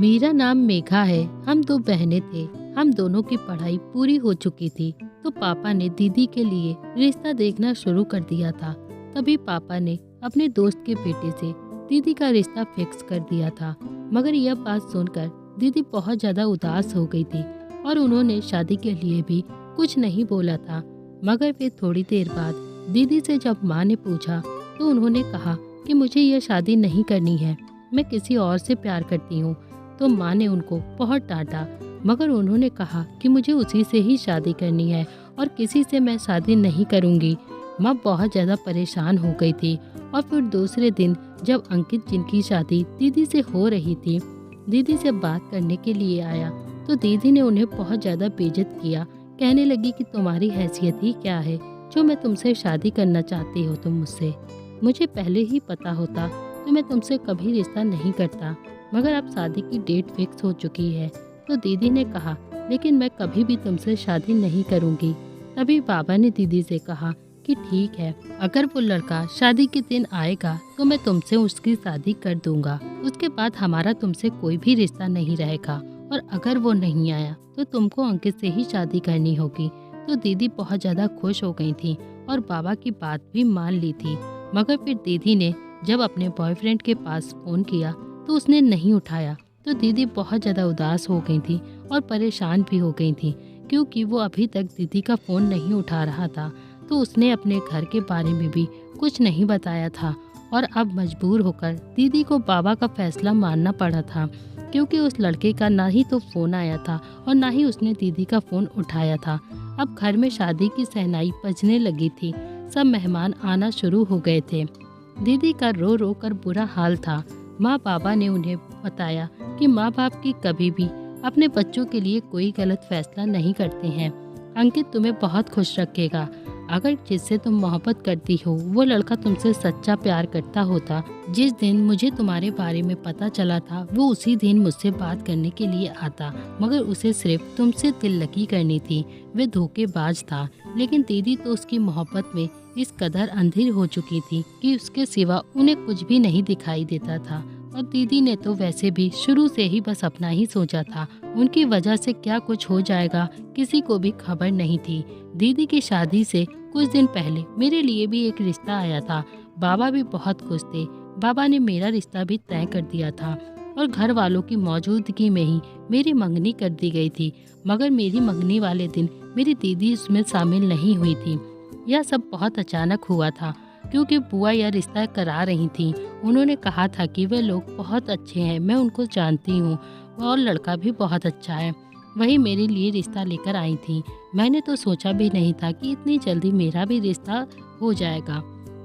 मेरा नाम मेघा है। हम दो बहनें थे। हम दोनों की पढ़ाई पूरी हो चुकी थी तो पापा ने दीदी के लिए रिश्ता देखना शुरू कर दिया था। तभी पापा ने अपने दोस्त के बेटे से दीदी का रिश्ता फिक्स कर दिया था। मगर यह बात सुनकर दीदी बहुत ज़्यादा उदास हो गई थी और उन्होंने शादी के लिए भी कुछ नहीं बोला था। मगर फिर थोड़ी देर बाद दीदी से जब माँ ने पूछा तो उन्होंने कहा कि मुझे यह शादी नहीं करनी है, मैं किसी और से प्यार करती हूँ। तो माँ ने उनको बहुत डांटा, मगर उन्होंने कहा कि मुझे उसी से ही शादी करनी है और किसी से मैं शादी नहीं करूँगी। माँ बहुत ज़्यादा परेशान हो गई थी और फिर दूसरे दिन जब अंकित, जिनकी शादी दीदी से हो रही थी, दीदी से बात करने के लिए आया तो दीदी ने उन्हें बहुत ज़्यादा बेइज्जत किया। कहने लगी कि तुम्हारी हैसियत ही क्या है जो मैं तुमसे शादी करना चाहती हो तुम मुझसे। मुझे पहले ही पता होता तो मैं तुमसे कभी रिश्ता नहीं करता, मगर अब शादी की डेट फिक्स हो चुकी है। तो दीदी ने कहा लेकिन मैं कभी भी तुमसे शादी नहीं करूँगी। तभी बाबा ने दीदी से कहा कि ठीक है, अगर वो लड़का शादी के दिन आएगा तो मैं तुमसे उसकी शादी कर दूंगा। उसके बाद हमारा तुमसे कोई भी रिश्ता नहीं रहेगा और अगर वो नहीं आया तो तुमको अंकित से ही शादी करनी होगी। तो दीदी बहुत ज़्यादा खुश हो गई थी और बाबा की बात भी मान ली थी। मगर फिर दीदी ने जब अपने बॉयफ्रेंड के पास फ़ोन किया तो उसने नहीं उठाया। तो दीदी बहुत ज़्यादा उदास हो गई थी और परेशान भी हो गई थी क्योंकि वो अभी तक दीदी का फ़ोन नहीं उठा रहा था। तो उसने अपने घर के बारे में भी कुछ नहीं बताया था और अब मजबूर होकर दीदी को बाबा का फैसला मानना पड़ा था, क्योंकि उस लड़के का ना ही तो फ़ोन आया था और ना ही उसने दीदी का फ़ोन उठाया था। अब घर में शादी की शहनाई बजने लगी थी, सब मेहमान आना शुरू हो गए थे। दीदी का रो रो कर बुरा हाल था। माँ बाबा ने उन्हें बताया कि माँ बाप की कभी भी अपने बच्चों के लिए कोई गलत फैसला नहीं करते हैं। अंकित तुम्हें बहुत खुश रखेगा। अगर जिससे तुम मोहब्बत करती हो वो लड़का तुमसे सच्चा प्यार करता होता, जिस दिन मुझे तुम्हारे बारे में पता चला था वो उसी दिन मुझसे बात करने के लिए आता, मगर उसे सिर्फ तुमसे दिल लगी करनी थी। वे धोखेबाज था, लेकिन दीदी तो उसकी मोहब्बत में इस कदर अंधेर हो चुकी थी कि उसके सिवा उन्हें कुछ भी नहीं दिखाई देता था। और दीदी ने तो वैसे भी शुरू से ही बस अपना ही सोचा था। उनकी वजह से क्या कुछ हो जाएगा किसी को भी खबर नहीं थी। दीदी की शादी से कुछ दिन पहले मेरे लिए भी एक रिश्ता आया था। बाबा भी बहुत खुश थे। बाबा ने मेरा रिश्ता भी तय कर दिया था और घर वालों की मौजूदगी में ही मेरी मंगनी कर दी गई थी। मगर मेरी मंगनी वाले दिन मेरी दीदी उसमें शामिल नहीं हुई थी। यह सब बहुत अचानक हुआ था क्योंकि बुआ यह रिश्ता करा रही थी। उन्होंने कहा था कि वे लोग बहुत अच्छे हैं, मैं उनको जानती हूँ और लड़का भी बहुत अच्छा है। वही मेरे लिए रिश्ता लेकर आई थी। मैंने तो सोचा भी नहीं था कि इतनी जल्दी मेरा भी रिश्ता हो जाएगा।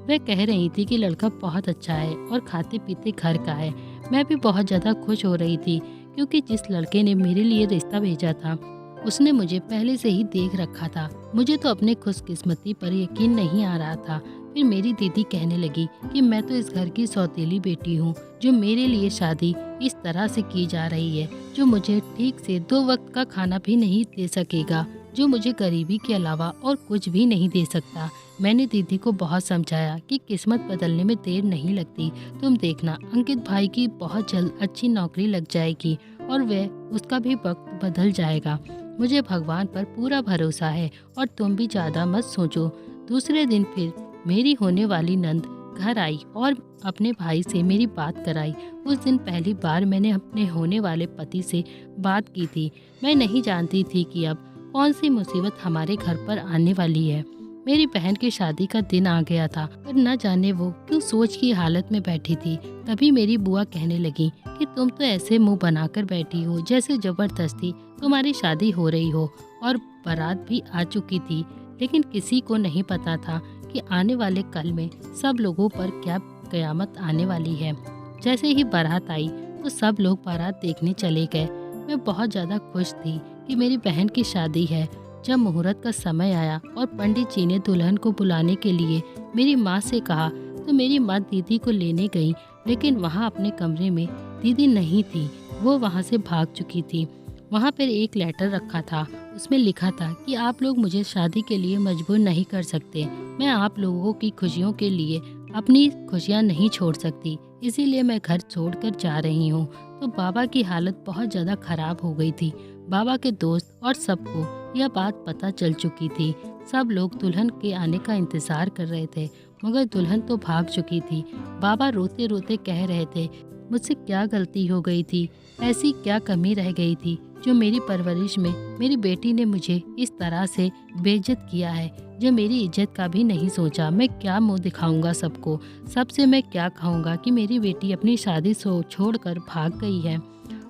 वह कह रही थी कि लड़का बहुत अच्छा है और खाते पीते घर का है। मैं भी बहुत ज़्यादा खुश हो रही थी क्योंकि जिस लड़के ने मेरे लिए रिश्ता भेजा था उसने मुझे पहले से ही देख रखा था। मुझे तो अपने खुशकिस्मती पर यकीन नहीं आ रहा था। फिर मेरी दीदी कहने लगी कि मैं तो इस घर की सौतेली बेटी हूँ जो मेरे लिए शादी इस तरह से की जा रही है, जो मुझे ठीक से 2 वक्त का खाना भी नहीं दे सकेगा, जो मुझे गरीबी के अलावा और कुछ भी नहीं दे सकता। मैंने दीदी को बहुत समझाया कि किस्मत बदलने में देर नहीं लगती। तुम देखना, अंकित भाई की बहुत जल्द अच्छी नौकरी लग जाएगी और वह उसका भी वक्त बदल जाएगा। मुझे भगवान पर पूरा भरोसा है और तुम भी ज़्यादा मत सोचो। दूसरे दिन फिर मेरी होने वाली नंद घर आई और अपने भाई से मेरी बात कराई। उस दिन पहली बार मैंने अपने होने वाले पति से बात की थी। मैं नहीं जानती थी कि अब कौन सी मुसीबत हमारे घर पर आने वाली है। मेरी बहन की शादी का दिन आ गया था, पर न जाने वो क्यों सोच की हालत में बैठी थी। तभी मेरी बुआ कहने लगी कि तुम तो ऐसे मुंह बनाकर बैठी हो जैसे जबरदस्ती तुम्हारी शादी हो रही हो। और बारात भी आ चुकी थी, लेकिन किसी को नहीं पता था कि आने वाले कल में सब लोगों पर क्या कयामत आने वाली है। जैसे ही बारात आई तो सब लोग बारात देखने चले गए। मैं बहुत ज़्यादा खुश थी कि मेरी बहन की शादी है। जब मुहूर्त का समय आया और पंडित जी ने दुल्हन को बुलाने के लिए मेरी माँ से कहा तो मेरी माँ दीदी को लेने गई, लेकिन वहाँ अपने कमरे में दीदी नहीं थी। वो वहाँ से भाग चुकी थी। वहाँ पर एक लेटर रखा था, उसमें लिखा था कि आप लोग मुझे शादी के लिए मजबूर नहीं कर सकते। मैं आप लोगों की खुशियों के लिए अपनी खुशियाँ नहीं छोड़ सकती, इसीलिए मैं घर छोड़कर जा रही हूँ। तो बाबा की हालत बहुत ज़्यादा खराब हो गई थी। बाबा के दोस्त और सबको यह बात पता चल चुकी थी। सब लोग दुल्हन के आने का इंतज़ार कर रहे थे, मगर दुल्हन तो भाग चुकी थी। बाबा रोते रोते कह रहे थे, मुझसे क्या गलती हो गई थी, ऐसी क्या कमी रह गई थी जो मेरी परवरिश में मेरी बेटी ने मुझे इस तरह से बेइज्जत किया है, जो मेरी इज्जत का भी नहीं सोचा। मैं क्या मुंह दिखाऊंगा सबको, सबसे मैं क्या खाऊंगा कि मेरी बेटी अपनी शादी छोड़कर भाग गई है।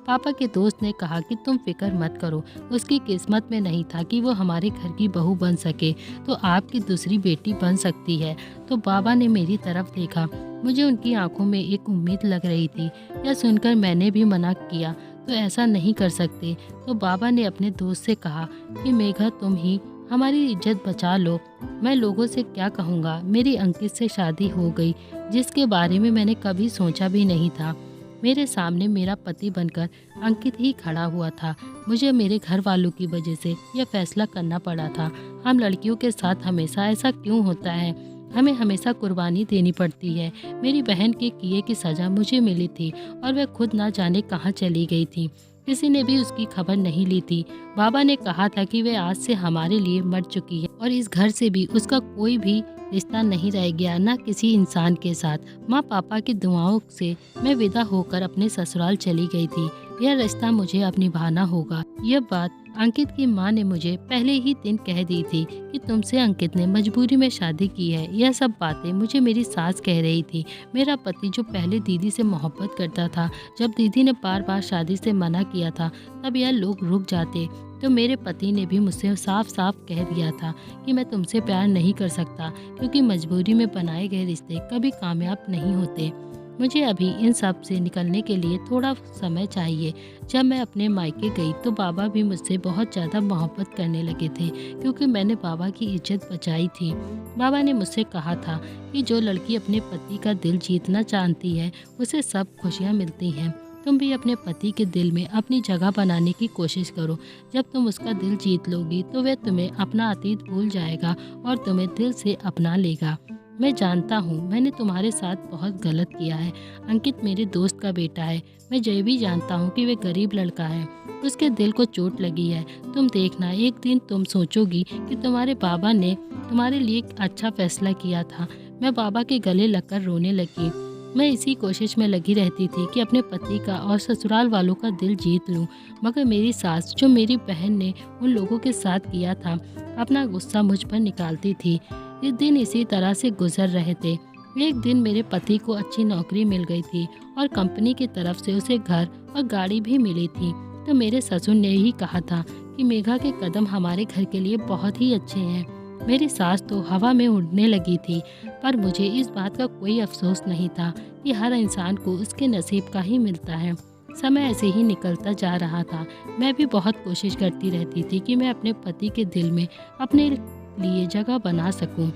पापा के दोस्त ने कहा कि तुम फिक्र मत करो, उसकी किस्मत में नहीं था कि वो हमारे घर की बहू बन सके, तो आपकी दूसरी बेटी बन सकती है। तो बाबा ने मेरी तरफ देखा, मुझे उनकी आंखों में एक उम्मीद लग रही थी। यह सुनकर मैंने भी मना किया, तो ऐसा नहीं कर सकते। तो बाबा ने अपने दोस्त से कहा कि मेघा, तुम ही हमारी इज्जत बचा लो। मैं लोगों से क्या कहूँगा, मेरी अंकित से शादी हो गई, जिसके बारे में मैंने कभी सोचा भी नहीं था। मेरे सामने मेरा पति बनकर अंकित ही खड़ा हुआ था। मुझे मेरे घर वालों की वजह से यह फैसला करना पड़ा था। हम लड़कियों के साथ हमेशा ऐसा क्यों होता है, हमें हमेशा कुर्बानी देनी पड़ती है। मेरी बहन के किए की सज़ा मुझे मिली थी और वह खुद ना जाने कहाँ चली गई थी। किसी ने भी उसकी खबर नहीं ली थी। बाबा ने कहा था कि वह आज से हमारे लिए मर चुकी है और इस घर से भी उसका कोई भी रिश्ता नहीं रह गया, ना किसी इंसान के साथ। माँ पापा की दुआओं से मैं विदा होकर अपने ससुराल चली गई थी। यह रिश्ता मुझे अब निभाना होगा। यह बात अंकित की माँ ने मुझे पहले ही दिन कह दी थी कि तुमसे अंकित ने मजबूरी में शादी की है। यह सब बातें मुझे मेरी सास कह रही थी। मेरा पति जो पहले दीदी से मोहब्बत करता था, जब दीदी ने बार बार शादी से मना किया था, तब यह लोग रुक जाते। तो मेरे पति ने भी मुझसे साफ साफ कह दिया था कि मैं तुमसे प्यार नहीं कर सकता, क्योंकि मजबूरी में बनाए गए रिश्ते कभी कामयाब नहीं होते। मुझे अभी इन सब से निकलने के लिए थोड़ा समय चाहिए। जब मैं अपने मायके गई तो बाबा भी मुझसे बहुत ज़्यादा मोहब्बत करने लगे थे, क्योंकि मैंने बाबा की इज्जत बचाई थी। बाबा ने मुझसे कहा था कि जो लड़की अपने पति का दिल जीतना चाहती है, उसे सब खुशियाँ मिलती हैं। तुम भी अपने पति के दिल में अपनी जगह बनाने की कोशिश करो। जब तुम उसका दिल जीत लोगी तो वह तुम्हें अपना अतीत भूल जाएगा और तुम्हें दिल से अपना लेगा। मैं जानता हूँ मैंने तुम्हारे साथ बहुत गलत किया है। अंकित मेरे दोस्त का बेटा है। मैं ये भी जानता हूँ कि वह गरीब लड़का है, उसके दिल को चोट लगी है। तुम देखना, एक दिन तुम सोचोगी कि तुम्हारे बाबा ने तुम्हारे लिए एक अच्छा फैसला किया था। मैं बाबा के गले लगकर रोने लगी। मैं इसी कोशिश में लगी रहती थी कि अपने पति का और ससुराल वालों का दिल जीत लूं, मगर मेरी सास, जो मेरी बहन ने उन लोगों के साथ किया था, अपना गुस्सा मुझ पर निकालती थी। ये दिन इसी तरह से गुजर रहे थे। एक दिन मेरे पति को अच्छी नौकरी मिल गई थी और कंपनी की तरफ से उसे घर और गाड़ी भी मिली थी। तो मेरे ससुर ने ही कहा था कि मेघा के कदम हमारे घर के लिए बहुत ही अच्छे हैं। मेरी सास तो हवा में उड़ने लगी थी, पर मुझे इस बात का कोई अफसोस नहीं था कि हर इंसान को उसके नसीब का ही मिलता है। समय ऐसे ही निकलता जा रहा था। मैं भी बहुत कोशिश करती रहती थी कि मैं अपने पति के दिल में अपने लिए जगह बना सकूं,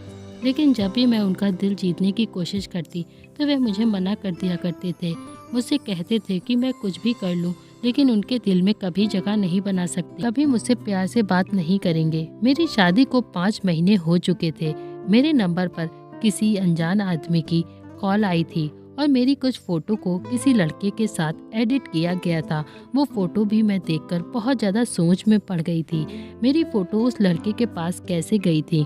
लेकिन जब भी मैं उनका दिल जीतने की कोशिश करती तो वे मुझे मना कर दिया करते थे। मुझसे कहते थे कि मैं कुछ भी कर लूं, लेकिन उनके दिल में कभी जगह नहीं बना सकती, कभी मुझसे प्यार से बात नहीं करेंगे। मेरी शादी को 5 महीने हो चुके थे। मेरे नंबर पर किसी अनजान आदमी की कॉल आई थी और मेरी कुछ फ़ोटो को किसी लड़के के साथ एडिट किया गया था। वो फ़ोटो भी मैं देखकर बहुत ज़्यादा सोच में पड़ गई थी। मेरी फ़ोटो उस लड़के के पास कैसे गई थी?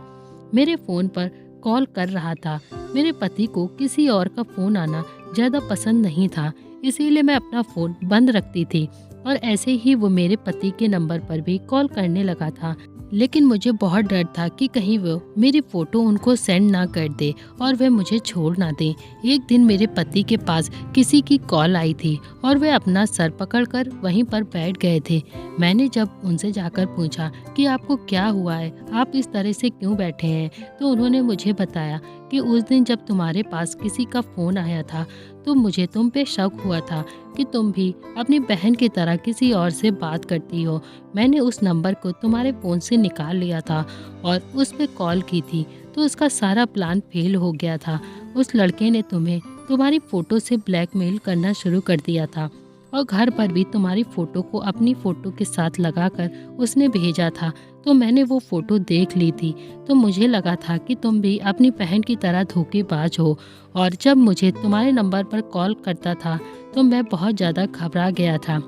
मेरे फ़ोन पर कॉल कर रहा था। मेरे पति को किसी और का फ़ोन आना ज़्यादा पसंद नहीं था, इसीलिए मैं अपना फ़ोन बंद रखती थी और ऐसे ही वो मेरे पति के नंबर पर भी कॉल करने लगा था। लेकिन मुझे बहुत डर था कि कहीं वो मेरी फ़ोटो उनको सेंड ना कर दे और वे मुझे छोड़ ना दें। एक दिन मेरे पति के पास किसी की कॉल आई थी और वे अपना सर पकड़कर वहीं पर बैठ गए थे। मैंने जब उनसे जाकर पूछा कि आपको क्या हुआ है, आप इस तरह से क्यों बैठे हैं, तो उन्होंने मुझे बताया कि उस दिन जब तुम्हारे पास किसी का फ़ोन आया था तो मुझे तुम पे शक हुआ था कि तुम भी अपनी बहन की तरह किसी और से बात करती हो। मैंने उस नंबर को तुम्हारे फ़ोन से निकाल लिया था और उस पे कॉल की थी, तो उसका सारा प्लान फेल हो गया था। उस लड़के ने तुम्हें तुम्हारी फ़ोटो से ब्लैकमेल करना शुरू कर दिया था। और घर पर भी तुम्हारी फ़ोटो को अपनी फ़ोटो के साथ लगाकर उसने भेजा था। तो मैंने वो फ़ोटो देख ली थी, तो मुझे लगा था कि तुम भी अपनी बहन की तरह धोखेबाज हो। और जब मुझे तुम्हारे नंबर पर कॉल करता था तो मैं बहुत ज़्यादा घबरा गया था,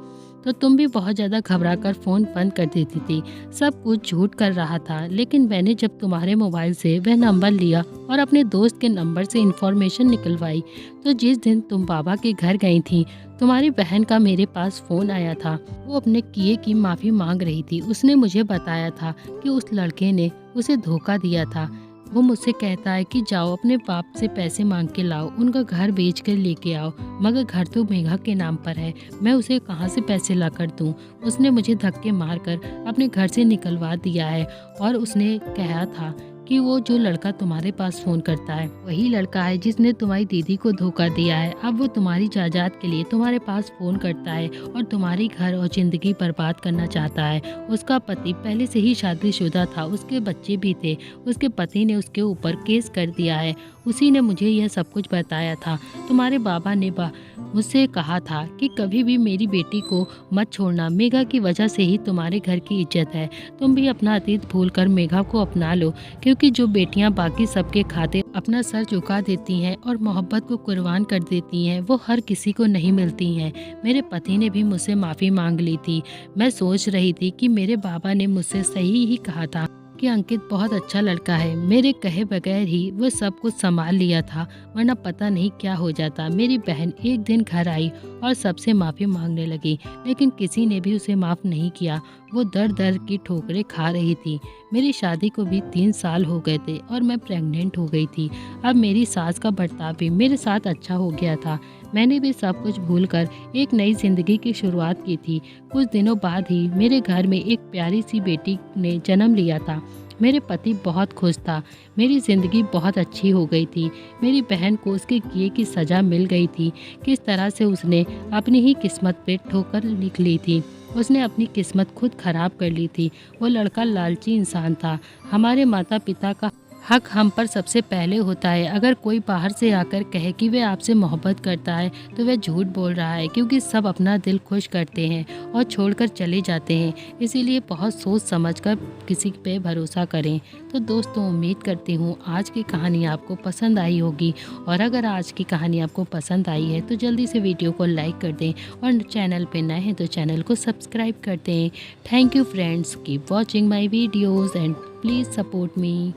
तो तुम भी बहुत ज़्यादा घबरा कर फ़ोन बंद कर देती थी। सब कुछ झूठ कर रहा था, लेकिन मैंने जब तुम्हारे मोबाइल से वह नंबर लिया और अपने दोस्त के नंबर से इन्फॉर्मेशन निकलवाई, तो जिस दिन तुम बाबा के घर गई थी, तुम्हारी बहन का मेरे पास फ़ोन आया था। वो अपने किए की माफ़ी मांग रही थी। उसने मुझे बताया था कि उस लड़के ने उसे धोखा दिया था। वो मुझसे कहता है कि जाओ अपने बाप से पैसे मांग के लाओ, उनका घर बेच कर लेके आओ, मगर घर तो मेघा के नाम पर है, मैं उसे कहाँ से पैसे ला कर दूँ। उसने मुझे धक्के मारकर अपने घर से निकलवा दिया है और उसने कहा था कि वो जो लड़का तुम्हारे पास फ़ोन करता है वही लड़का है जिसने तुम्हारी दीदी को धोखा दिया है। अब वो तुम्हारी जायदाद के लिए तुम्हारे पास फ़ोन करता है और तुम्हारी घर और ज़िंदगी बर्बाद करना चाहता है। उसका पति पहले से ही शादीशुदा था, उसके बच्चे भी थे। उसके पति ने उसके ऊपर केस कर दिया है। उसी ने मुझे यह सब कुछ बताया था। तुम्हारे बाबा ने मुझसे कहा था कि कभी भी मेरी बेटी को मत छोड़ना, मेघा की वजह से ही तुम्हारे घर की इज्जत है। तुम भी अपना अतीत भूलकर मेघा को अपना लो, क्योंकि जो बेटियां बाकी सबके खातिर अपना सर झुका देती हैं और मोहब्बत को कुर्बान कर देती हैं, वो हर किसी को नहीं मिलती हैं। मेरे पति ने भी मुझसे माफ़ी मांग ली थी। मैं सोच रही थी कि मेरे बाबा ने मुझसे सही ही कहा था कि अंकित बहुत अच्छा लड़का है। मेरे कहे बगैर ही वो सब कुछ संभाल लिया था, वरना पता नहीं क्या हो जाता। मेरी बहन एक दिन घर आई और सबसे माफ़ी मांगने लगी, लेकिन किसी ने भी उसे माफ़ नहीं किया। वो दर दर की ठोकरें खा रही थी। मेरी शादी को भी 3 साल हो गए थे और मैं प्रेग्नेंट हो गई थी। अब मेरी सास का बर्ताव भी मेरे साथ अच्छा हो गया था। मैंने भी सब कुछ भूलकर एक नई जिंदगी की शुरुआत की थी। कुछ दिनों बाद ही मेरे घर में एक प्यारी सी बेटी ने जन्म लिया था। मेरे पति बहुत खुश था। मेरी ज़िंदगी बहुत अच्छी हो गई थी। मेरी बहन को उसके किए की सज़ा मिल गई थी। किस तरह से उसने अपनी ही किस्मत पे ठोकर लिख ली थी। उसने अपनी किस्मत खुद खराब कर ली थी। वो लड़का लालची इंसान था। हमारे माता पिता का हक हम पर सबसे पहले होता है। अगर कोई बाहर से आकर कहे कि वह आपसे मोहब्बत करता है तो वह झूठ बोल रहा है, क्योंकि सब अपना दिल खुश करते हैं और छोड़कर चले जाते हैं। इसीलिए बहुत सोच समझकर किसी पे भरोसा करें। तो दोस्तों, उम्मीद करती हूँ आज की कहानी आपको पसंद आई होगी, और अगर आज की कहानी आपको पसंद आई है तो जल्दी से वीडियो को लाइक कर दें, और चैनल पे नए हैं तो चैनल को सब्सक्राइब कर दें। Thank you friends, keep watching my videos and please support me.